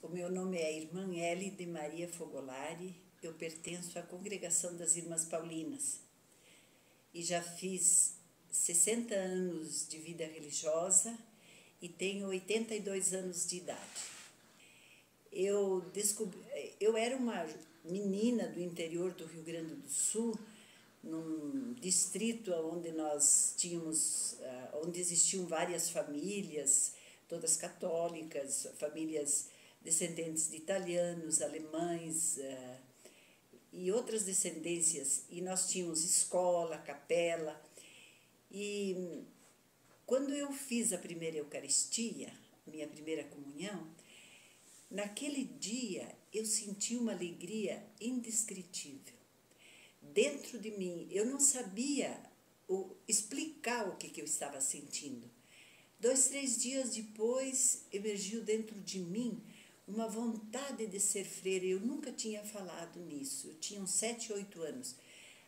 O meu nome é Irmã L. de Maria Fogolari, eu pertenço à Congregação das Irmãs Paulinas e já fiz 60 anos de vida religiosa e tenho 82 anos de idade. Eu era uma menina do interior do Rio Grande do Sul, num distrito onde nós tínhamos, onde existiam várias famílias, todas católicas, famílias descendentes de italianos, alemães e outras descendências. E nós tínhamos escola, capela. E quando eu fiz a primeira Eucaristia, minha primeira comunhão, naquele dia eu senti uma alegria indescritível. Dentro de mim, eu não sabia explicar o que eu estava sentindo. 2, 3 dias depois, emergiu dentro de mim uma vontade de ser freira. Eu nunca tinha falado nisso, eu tinha uns 7, 8 anos.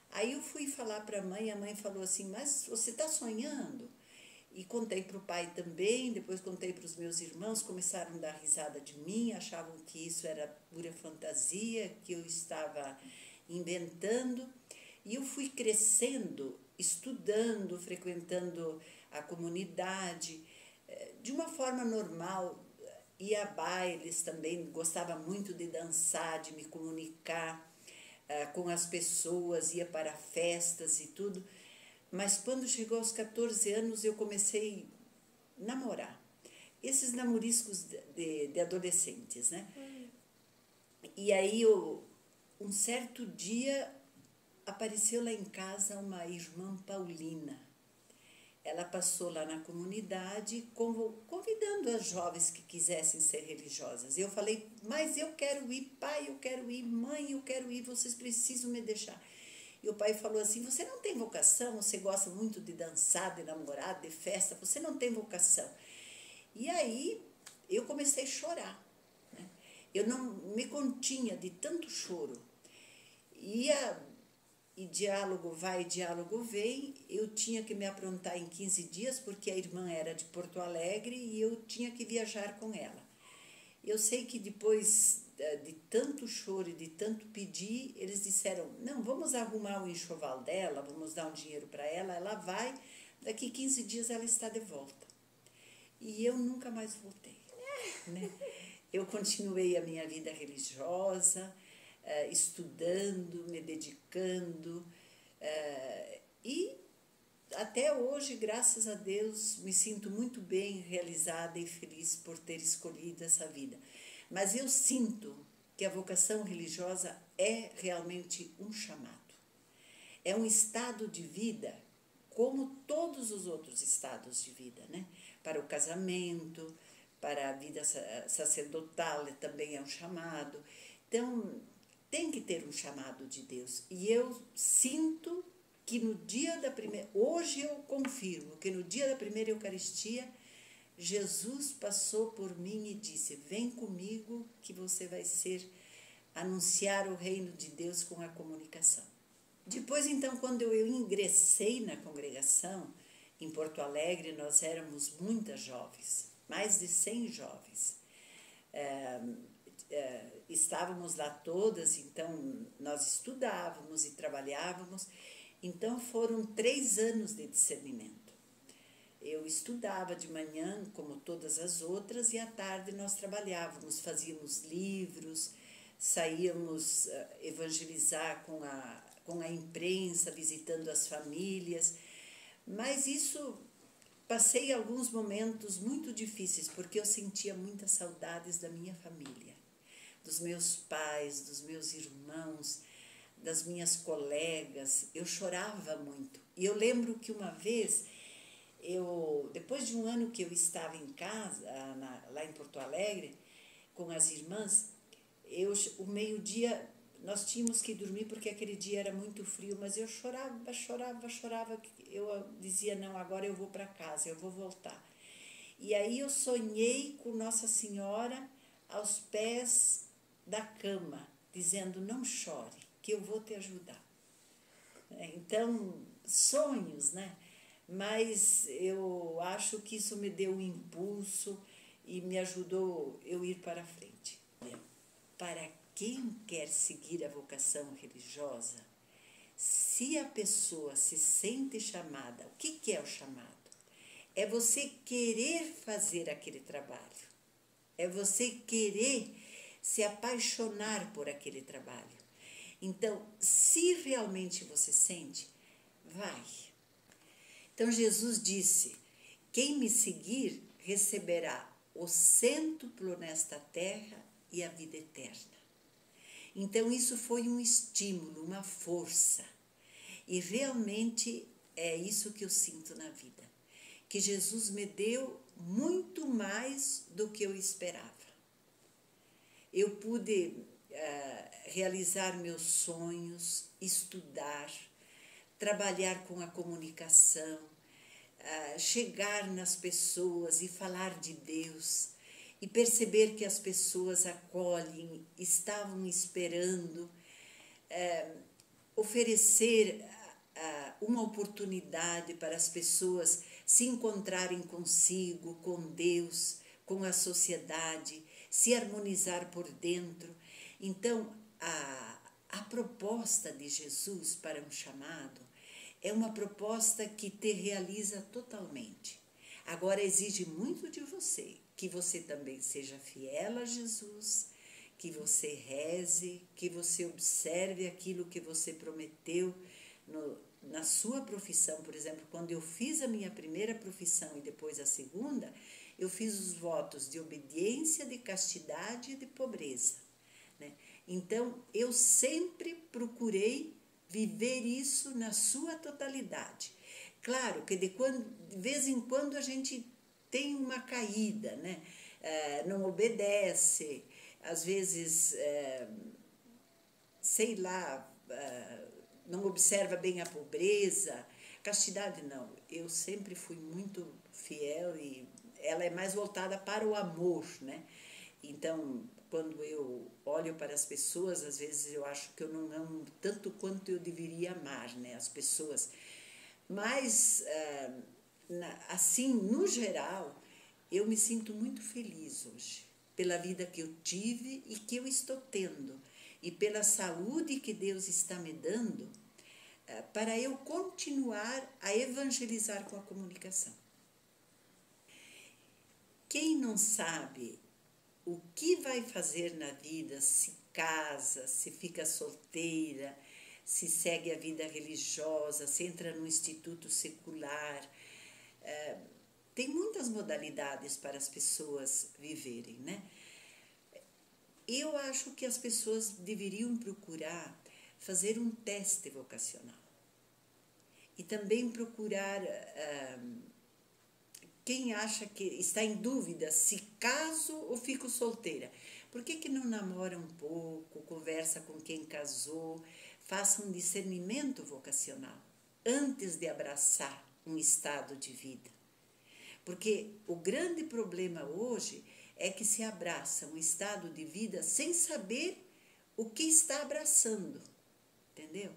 Aí eu fui falar para a mãe falou assim, mas você está sonhando? E contei para o pai também, depois contei para os meus irmãos, começaram a dar risada de mim, achavam que isso era pura fantasia, que eu estava inventando. E eu fui crescendo, estudando, frequentando a comunidade, de uma forma normal, ia a bailes também, gostava muito de dançar, de me comunicar com as pessoas, ia para festas e tudo. Mas quando chegou aos 14 anos eu comecei a namorar. Esses namoriscos de adolescentes, né? E aí um certo dia apareceu lá em casa uma irmã paulina. Ela passou lá na comunidade convidando as jovens que quisessem ser religiosas. Eu falei, mas eu quero ir, pai, eu quero ir, mãe, eu quero ir, vocês precisam me deixar. E o pai falou assim, você não tem vocação, você gosta muito de dançar, de namorar, de festa, você não tem vocação. E aí eu comecei a chorar, né? Eu não me continha de tanto choro. E diálogo vai, diálogo vem, eu tinha que me aprontar em 15 dias, porque a irmã era de Porto Alegre e eu tinha que viajar com ela. Eu sei que depois de tanto choro e de tanto pedir, eles disseram, não, vamos arrumar o enxoval dela, vamos dar um dinheiro para ela, ela vai, daqui 15 dias ela está de volta. E eu nunca mais voltei, né? Eu continuei a minha vida religiosa, estudando, me dedicando, e até hoje, graças a Deus, me sinto muito bem realizada e feliz por ter escolhido essa vida. Mas eu sinto que a vocação religiosa é realmente um chamado. É um estado de vida como todos os outros estados de vida, né? Para o casamento, para a vida sacerdotal também é um chamado. Então, tem que ter um chamado de Deus. E eu sinto que no dia da primeira... Hoje eu confirmo que no dia da primeira Eucaristia, Jesus passou por mim e disse, vem comigo que você vai anunciar o reino de Deus com a comunicação. Depois, então, quando eu ingressei na congregação, em Porto Alegre, nós éramos muitas jovens, mais de 100 jovens. Estávamos lá todas, então nós estudávamos e trabalhávamos, então foram 3 anos de discernimento. Eu estudava de manhã, como todas as outras, e à tarde nós trabalhávamos, fazíamos livros, saíamos evangelizar com a imprensa, visitando as famílias, mas isso... Passei alguns momentos muito difíceis, porque eu sentia muitas saudades da minha família, dos meus pais, dos meus irmãos, das minhas colegas. Eu chorava muito. E eu lembro que uma vez, depois de um ano que eu estava em casa, lá em Porto Alegre, com as irmãs, o meio-dia... Nós tínhamos que dormir porque aquele dia era muito frio, mas eu chorava. Eu dizia, não, agora eu vou para casa, eu vou voltar. E aí eu sonhei com Nossa Senhora aos pés da cama, dizendo, não chore, que eu vou te ajudar. Então, sonhos, né? Mas eu acho que isso me deu um impulso e me ajudou eu ir para frente. Para quem quer seguir a vocação religiosa, se a pessoa se sente chamada, o que é o chamado? É você querer fazer aquele trabalho, é você querer se apaixonar por aquele trabalho. Então, se realmente você sente, vai. Então, Jesus disse: quem me seguir receberá o cêntuplo nesta terra e a vida eterna. Então, isso foi um estímulo, uma força. E realmente é isso que eu sinto na vida. Que Jesus me deu muito mais do que eu esperava. Eu pude realizar meus sonhos, estudar, trabalhar com a comunicação, chegar nas pessoas e falar de Deus e perceber que as pessoas acolhem, estavam esperando, oferecer uma oportunidade para as pessoas se encontrarem consigo, com Deus, com a sociedade, se harmonizar por dentro. Então, a proposta de Jesus para um chamado é uma proposta que te realiza totalmente. Agora exige muito de você, que você também seja fiel a Jesus, que você reze, que você observe aquilo que você prometeu na sua profissão. Por exemplo, quando eu fiz a minha primeira profissão e depois a segunda, eu fiz os votos de obediência, de castidade e de pobreza, né? Então, eu sempre procurei viver isso na sua totalidade. Claro que de vez em quando a gente tem uma caída, né? Não obedece, às vezes, sei lá, não observa bem a pobreza. Castidade não, eu sempre fui muito fiel e ela é mais voltada para o amor, né? Então, quando eu olho para as pessoas, às vezes eu acho que eu não amo tanto quanto eu deveria amar, né, as pessoas. Mas, assim, no geral, eu me sinto muito feliz hoje pela vida que eu tive e que eu estou tendo, e pela saúde que Deus está me dando, para eu continuar a evangelizar com a comunicação. Quem não sabe o que vai fazer na vida, se casa, se fica solteira, se segue a vida religiosa, se entra no instituto secular, tem muitas modalidades para as pessoas viverem, né? Eu acho que as pessoas deveriam procurar fazer um teste vocacional e também procurar, quem acha que está em dúvida se caso ou fico solteira, por que não namora um pouco, conversa com quem casou, faça um discernimento vocacional antes de abraçar um estado de vida. Porque o grande problema hoje é que se abraça um estado de vida sem saber o que está abraçando, entendeu?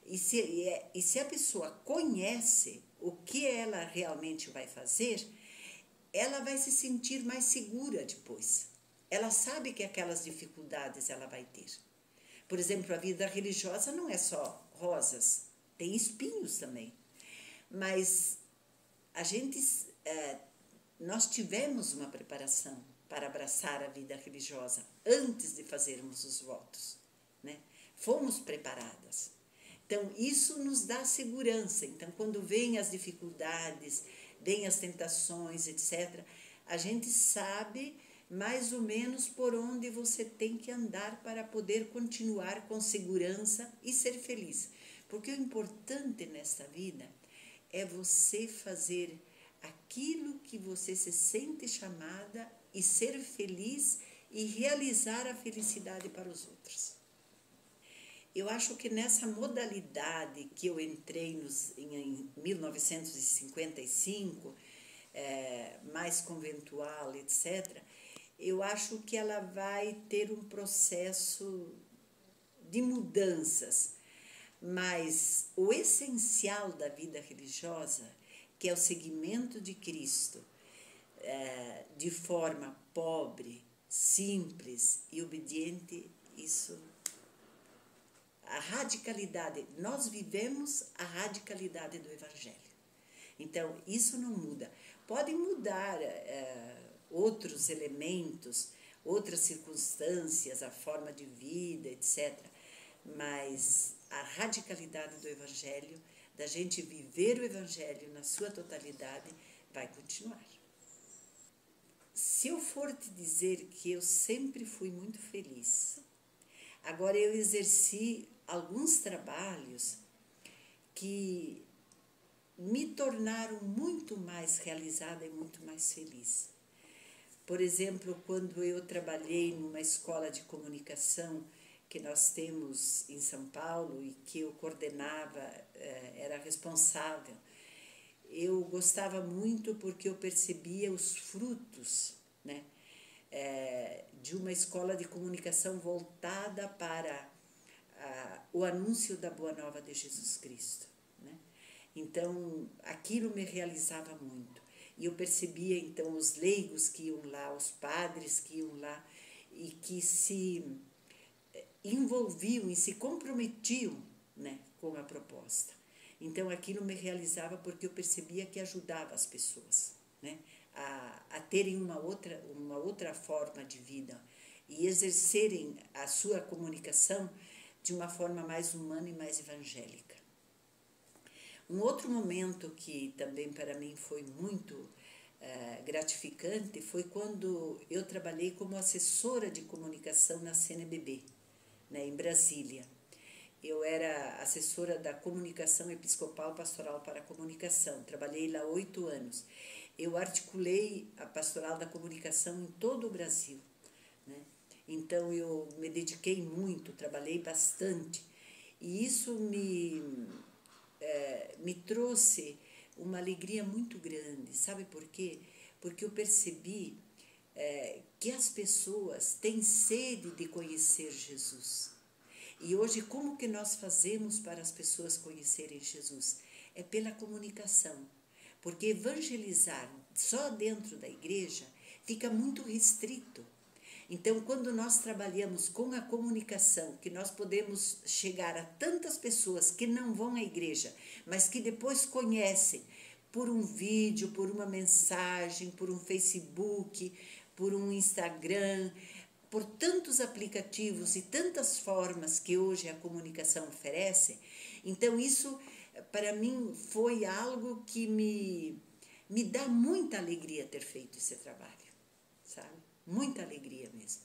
E se a pessoa conhece o que ela realmente vai fazer, ela vai se sentir mais segura depois. Ela sabe que aquelas dificuldades ela vai ter. Por exemplo, a vida religiosa não é só rosas, tem espinhos também. Mas nós tivemos uma preparação para abraçar a vida religiosa antes de fazermos os votos, né? Fomos preparadas. Então, isso nos dá segurança. Então, quando vêm as dificuldades, vêm as tentações, etc., a gente sabe mais ou menos por onde você tem que andar para poder continuar com segurança e ser feliz. Porque o importante nesta vida é você fazer aquilo que você se sente chamada e ser feliz e realizar a felicidade para os outros. Eu acho que nessa modalidade que eu entrei em 1955, mais conventual, etc., eu acho que ela vai ter um processo de mudanças, mas o essencial da vida religiosa, que é o seguimento de Cristo, de forma pobre, simples e obediente, isso, a radicalidade, nós vivemos a radicalidade do Evangelho. Então, isso não muda. Podem mudar outros elementos, outras circunstâncias, a forma de vida, etc. Mas a radicalidade do Evangelho, da gente viver o Evangelho na sua totalidade, vai continuar. Se eu for te dizer que eu sempre fui muito feliz, agora eu exerci alguns trabalhos que me tornaram muito mais realizada e muito mais feliz. Por exemplo, quando eu trabalhei numa escola de comunicação que nós temos em São Paulo e que eu coordenava, era responsável, eu gostava muito porque eu percebia os frutos, né, de uma escola de comunicação voltada para o anúncio da Boa Nova de Jesus Cristo, né? Então, aquilo me realizava muito. E eu percebia, então, os leigos que iam lá, os padres que iam lá e que se envolviam e se comprometiam, né, com a proposta. Então, aquilo me realizava porque eu percebia que ajudava as pessoas, né, a terem uma outra forma de vida e exercerem a sua comunicação de uma forma mais humana e mais evangélica. Um outro momento que também para mim foi muito gratificante foi quando eu trabalhei como assessora de comunicação na CNBB, né, em Brasília. Eu era assessora da comunicação episcopal pastoral para a comunicação, trabalhei lá 8 anos. Eu articulei a pastoral da comunicação em todo o Brasil, né? Então eu me dediquei muito, trabalhei bastante e isso me trouxe uma alegria muito grande. Sabe por quê? Porque eu percebi que as pessoas têm sede de conhecer Jesus. E hoje, como que nós fazemos para as pessoas conhecerem Jesus? É pela comunicação. Porque evangelizar só dentro da igreja fica muito restrito. Então, quando nós trabalhamos com a comunicação, que nós podemos chegar a tantas pessoas que não vão à igreja, mas que depois conhecem por um vídeo, por uma mensagem, por um Facebook, por um Instagram, por tantos aplicativos e tantas formas que hoje a comunicação oferece, então isso para mim foi algo que me dá muita alegria ter feito esse trabalho, sabe? Muita alegria mesmo.